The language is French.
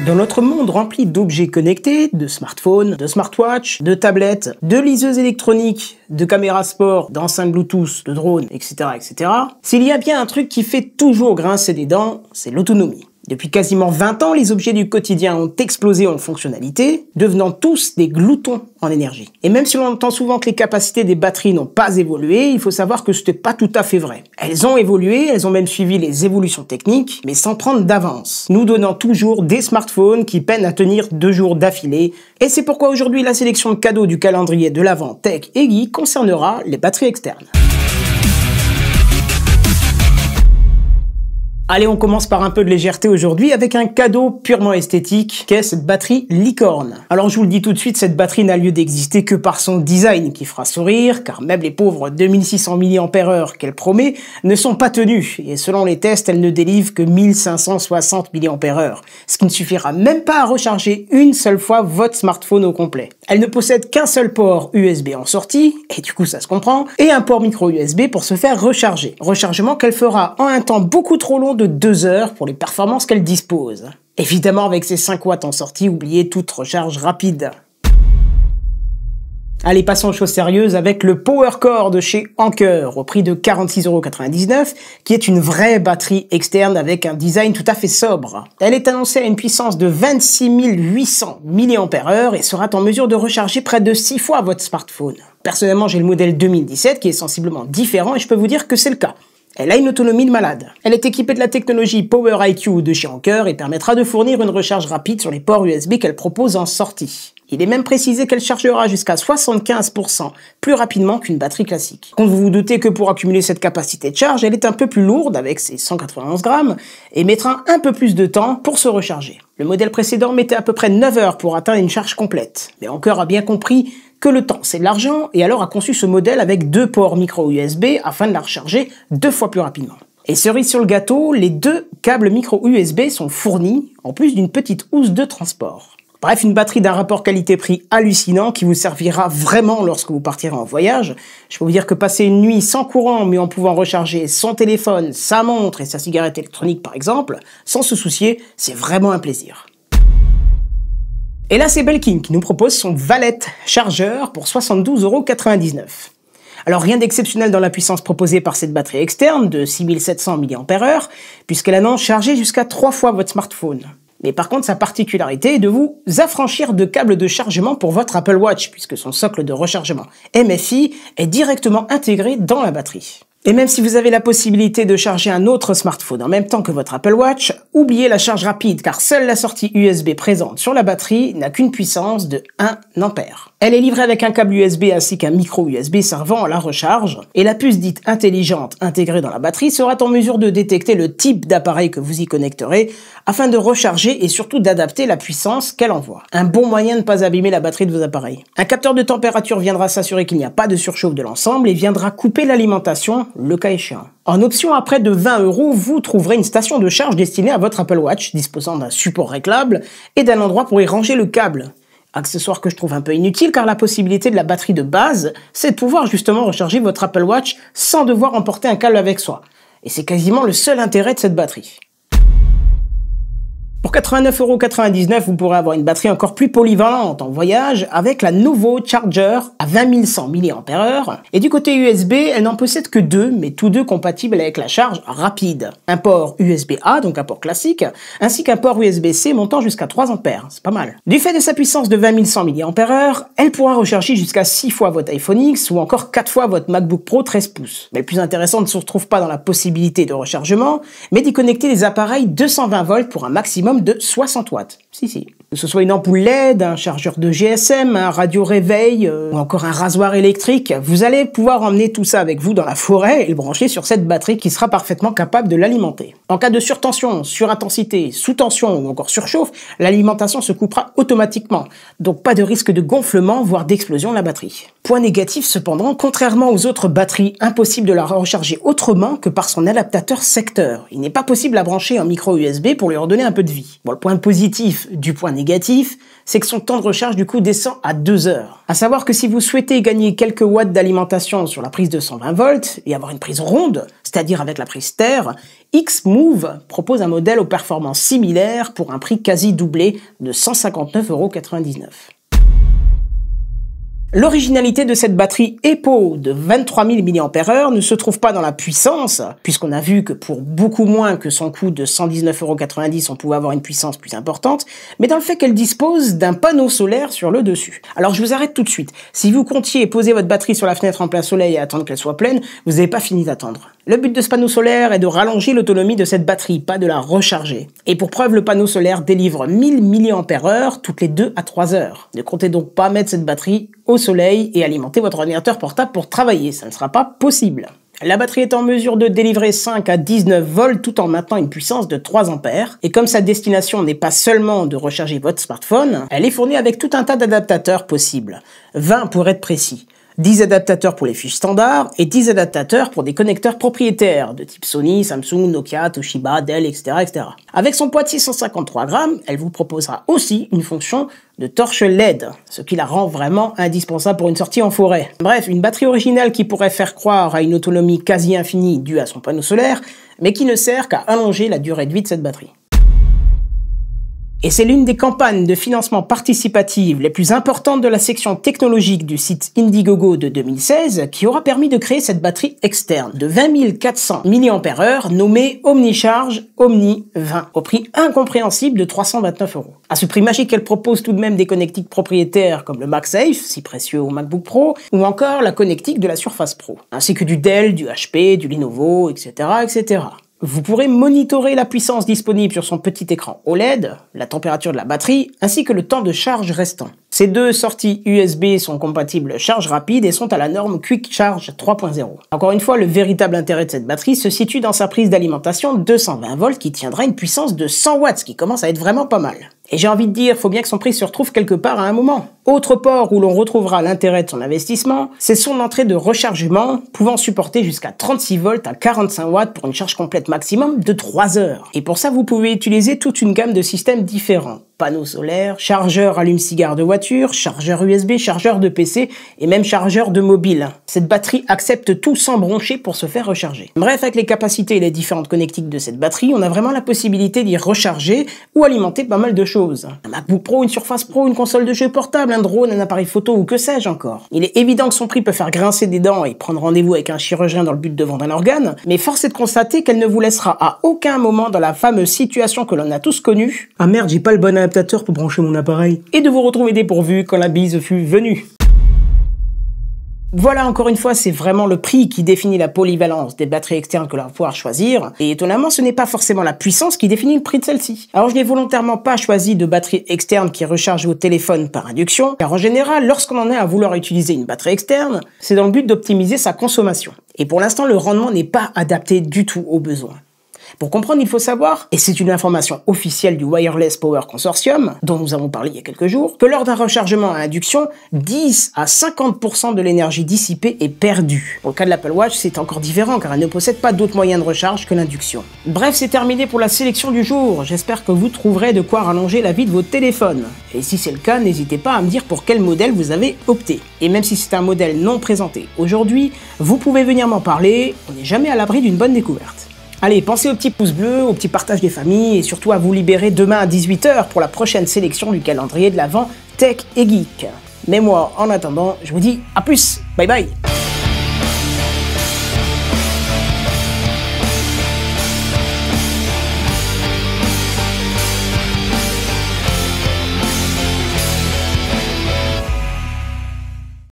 Dans notre monde rempli d'objets connectés, de smartphones, de smartwatches, de tablettes, de liseuses électroniques, de caméras sport, d'enceintes Bluetooth, de drones, etc., s'il y a bien un truc qui fait toujours grincer des dents, c'est l'autonomie. Depuis quasiment 20 ans, les objets du quotidien ont explosé en fonctionnalité, devenant tous des gloutons en énergie. Et même si l'on entend souvent que les capacités des batteries n'ont pas évolué, il faut savoir que ce n'est pas tout à fait vrai. Elles ont évolué, elles ont même suivi les évolutions techniques, mais sans prendre d'avance, nous donnant toujours des smartphones qui peinent à tenir 2 jours d'affilée. Et c'est pourquoi aujourd'hui la sélection de cadeaux du calendrier de l'Avent Tech et Geek concernera les batteries externes. Allez, on commence par un peu de légèreté aujourd'hui avec un cadeau purement esthétique qu'est cette batterie licorne. Alors je vous le dis tout de suite, cette batterie n'a lieu d'exister que par son design qui fera sourire, car même les pauvres 2600 mAh qu'elle promet ne sont pas tenus, et selon les tests, elle ne délivre que 1560 mAh, ce qui ne suffira même pas à recharger une seule fois votre smartphone au complet. Elle ne possède qu'un seul port USB en sortie, et du coup ça se comprend, et un port micro USB pour se faire recharger. Rechargement qu'elle fera en un temps beaucoup trop long de 2 heures pour les performances qu'elle dispose. Évidemment, avec ses 5 watts en sortie, oubliez toute recharge rapide. Allez, passons aux choses sérieuses avec le PowerCore de chez Anker, au prix de 46,99 €, qui est une vraie batterie externe avec un design tout à fait sobre. Elle est annoncée à une puissance de 26 800 mAh et sera en mesure de recharger près de 6 fois votre smartphone. Personnellement, j'ai le modèle 2017 qui est sensiblement différent et je peux vous dire que c'est le cas. Elle a une autonomie de malade. Elle est équipée de la technologie PowerIQ de chez Anker et permettra de fournir une recharge rapide sur les ports USB qu'elle propose en sortie. Il est même précisé qu'elle chargera jusqu'à 75% plus rapidement qu'une batterie classique. Donc vous vous doutez que pour accumuler cette capacité de charge, elle est un peu plus lourde avec ses 191 grammes et mettra un peu plus de temps pour se recharger. Le modèle précédent mettait à peu près 9 heures pour atteindre une charge complète. Mais Anker a bien compris que le temps c'est de l'argent et alors a conçu ce modèle avec 2 ports micro USB afin de la recharger 2 fois plus rapidement. Et cerise sur le gâteau, les 2 câbles micro USB sont fournis en plus d'une petite housse de transport. Bref, une batterie d'un rapport qualité-prix hallucinant qui vous servira vraiment lorsque vous partirez en voyage. Je peux vous dire que passer une nuit sans courant mais en pouvant recharger son téléphone, sa montre et sa cigarette électronique par exemple, sans se soucier, c'est vraiment un plaisir. Et là, c'est Belkin qui nous propose son Valet chargeur pour 72,99 €. Alors rien d'exceptionnel dans la puissance proposée par cette batterie externe de 6700 mAh, puisqu'elle annonce charger jusqu'à 3 fois votre smartphone. Mais par contre, sa particularité est de vous affranchir de câbles de chargement pour votre Apple Watch, puisque son socle de rechargement MFI est directement intégré dans la batterie. Et même si vous avez la possibilité de charger un autre smartphone en même temps que votre Apple Watch, oubliez la charge rapide car seule la sortie USB présente sur la batterie n'a qu'une puissance de 1 ampère. Elle est livrée avec un câble USB ainsi qu'un micro USB servant à la recharge, et la puce dite intelligente intégrée dans la batterie sera en mesure de détecter le type d'appareil que vous y connecterez afin de recharger et surtout d'adapter la puissance qu'elle envoie. Un bon moyen de ne pas abîmer la batterie de vos appareils. Un capteur de température viendra s'assurer qu'il n'y a pas de surchauffe de l'ensemble et viendra couper l'alimentation le cas échéant. En option à près de 20 €, vous trouverez une station de charge destinée à votre Apple Watch, disposant d'un support réglable et d'un endroit pour y ranger le câble. Accessoire que je trouve un peu inutile car la possibilité de la batterie de base, c'est de pouvoir justement recharger votre Apple Watch sans devoir emporter un câble avec soi. Et c'est quasiment le seul intérêt de cette batterie. Pour 89,99 €, vous pourrez avoir une batterie encore plus polyvalente en voyage avec la Novo Charger à 20 100 mAh. Et du côté USB, elle n'en possède que 2, mais tous 2 compatibles avec la charge rapide. Un port USB-A, donc un port classique, ainsi qu'un port USB-C montant jusqu'à 3 ampères. C'est pas mal. Du fait de sa puissance de 20 100 mAh, elle pourra recharger jusqu'à 6 fois votre iPhone X ou encore 4 fois votre MacBook Pro 13 pouces. Mais le plus intéressant ne se retrouve pas dans la possibilité de rechargement, mais d'y connecter des appareils 220 volts pour un maximum de 60 watts. Si. Que ce soit une ampoule LED, un chargeur de GSM, un radio réveil ou encore un rasoir électrique, vous allez pouvoir emmener tout ça avec vous dans la forêt et le brancher sur cette batterie qui sera parfaitement capable de l'alimenter. En cas de surtension, surintensité, sous-tension ou encore surchauffe, l'alimentation se coupera automatiquement. Donc pas de risque de gonflement voire d'explosion de la batterie. Point négatif cependant, contrairement aux autres batteries, impossible de la recharger autrement que par son adaptateur secteur. Il n'est pas possible à brancher en micro USB pour lui redonner un peu de vie. Bon, le point positif du point négatif, c'est que son temps de recharge du coup descend à 2 heures. À savoir que si vous souhaitez gagner quelques watts d'alimentation sur la prise de 120 volts et avoir une prise ronde, c'est-à-dire avec la prise terre, Xmove propose un modèle aux performances similaires pour un prix quasi doublé de 159,99 €. L'originalité de cette batterie EPO de 23 000 mAh ne se trouve pas dans la puissance, puisqu'on a vu que pour beaucoup moins que son coût de 119,90 €, on pouvait avoir une puissance plus importante, mais dans le fait qu'elle dispose d'un panneau solaire sur le dessus. Alors je vous arrête tout de suite. Si vous comptiez poser votre batterie sur la fenêtre en plein soleil et attendre qu'elle soit pleine, vous n'avez pas fini d'attendre. Le but de ce panneau solaire est de rallonger l'autonomie de cette batterie, pas de la recharger. Et pour preuve, le panneau solaire délivre 1000 mAh toutes les 2 à 3 heures. Ne comptez donc pas mettre cette batterie au soleil et alimenter votre ordinateur portable pour travailler, ça ne sera pas possible. La batterie est en mesure de délivrer 5 à 19 volts tout en maintenant une puissance de 3 ampères. Et comme sa destination n'est pas seulement de recharger votre smartphone, elle est fournie avec tout un tas d'adaptateurs possibles. 20 pour être précis. 10 adaptateurs pour les fiches standards et 10 adaptateurs pour des connecteurs propriétaires de type Sony, Samsung, Nokia, Toshiba, Dell, etc., etc. Avec son poids de 653 grammes, elle vous proposera aussi une fonction de torche LED, ce qui la rend vraiment indispensable pour une sortie en forêt. Bref, une batterie originale qui pourrait faire croire à une autonomie quasi infinie due à son panneau solaire, mais qui ne sert qu'à allonger la durée de vie de cette batterie. Et c'est l'une des campagnes de financement participative les plus importantes de la section technologique du site Indiegogo de 2016 qui aura permis de créer cette batterie externe de 20 400 mAh nommée OmniCharge Omni 20 au prix incompréhensible de 329 €. À ce prix magique, elle propose tout de même des connectiques propriétaires comme le MagSafe, si précieux au MacBook Pro, ou encore la connectique de la Surface Pro, ainsi que du Dell, du HP, du Lenovo, etc., etc. Vous pourrez monitorer la puissance disponible sur son petit écran OLED, la température de la batterie, ainsi que le temps de charge restant. Ces deux sorties USB sont compatibles charge rapide et sont à la norme Quick Charge 3.0. Encore une fois, le véritable intérêt de cette batterie se situe dans sa prise d'alimentation 220 volts qui tiendra une puissance de 100 watts, ce qui commence à être vraiment pas mal. Et j'ai envie de dire, faut bien que son prix se retrouve quelque part à un moment. Autre port où l'on retrouvera l'intérêt de son investissement, c'est son entrée de rechargement, pouvant supporter jusqu'à 36 volts à 45 watts pour une charge complète maximum de 3 heures. Et pour ça, vous pouvez utiliser toute une gamme de systèmes différents. Panneaux solaires, chargeur allume-cigare de voiture, chargeur USB, chargeur de PC et même chargeur de mobile. Cette batterie accepte tout sans broncher pour se faire recharger. Bref, avec les capacités et les différentes connectiques de cette batterie, on a vraiment la possibilité d'y recharger ou alimenter pas mal de choses. Un MacBook Pro, une Surface Pro, une console de jeu portable, un drone, un appareil photo ou que sais-je encore. Il est évident que son prix peut faire grincer des dents et prendre rendez-vous avec un chirurgien dans le but de vendre un organe, mais force est de constater qu'elle ne vous laissera à aucun moment dans la fameuse situation que l'on a tous connue. Ah merde, j'ai pas le bon adaptateur pour brancher mon appareil. Et de vous retrouver dépourvu quand la bise fut venue. Voilà, encore une fois, c'est vraiment le prix qui définit la polyvalence des batteries externes que l'on va pouvoir choisir. Et étonnamment, ce n'est pas forcément la puissance qui définit le prix de celle-ci. Alors, je n'ai volontairement pas choisi de batterie externe qui recharge au téléphone par induction, car en général, lorsqu'on en est à vouloir utiliser une batterie externe, c'est dans le but d'optimiser sa consommation. Et pour l'instant, le rendement n'est pas adapté du tout aux besoins. Pour comprendre, il faut savoir, et c'est une information officielle du Wireless Power Consortium, dont nous avons parlé il y a quelques jours, que lors d'un rechargement à induction, 10 à 50% de l'énergie dissipée est perdue. Pour le cas de l'Apple Watch, c'est encore différent car elle ne possède pas d'autres moyens de recharge que l'induction. Bref, c'est terminé pour la sélection du jour. J'espère que vous trouverez de quoi rallonger la vie de votre téléphone. Et si c'est le cas, n'hésitez pas à me dire pour quel modèle vous avez opté. Et même si c'est un modèle non présenté aujourd'hui, vous pouvez venir m'en parler, on n'est jamais à l'abri d'une bonne découverte. Allez, pensez au petit pouce bleu, au petit partage des familles et surtout à vous libérer demain à 18 h pour la prochaine sélection du calendrier de l'Avent Tech et Geek. Mais moi, en attendant, je vous dis à plus, bye bye.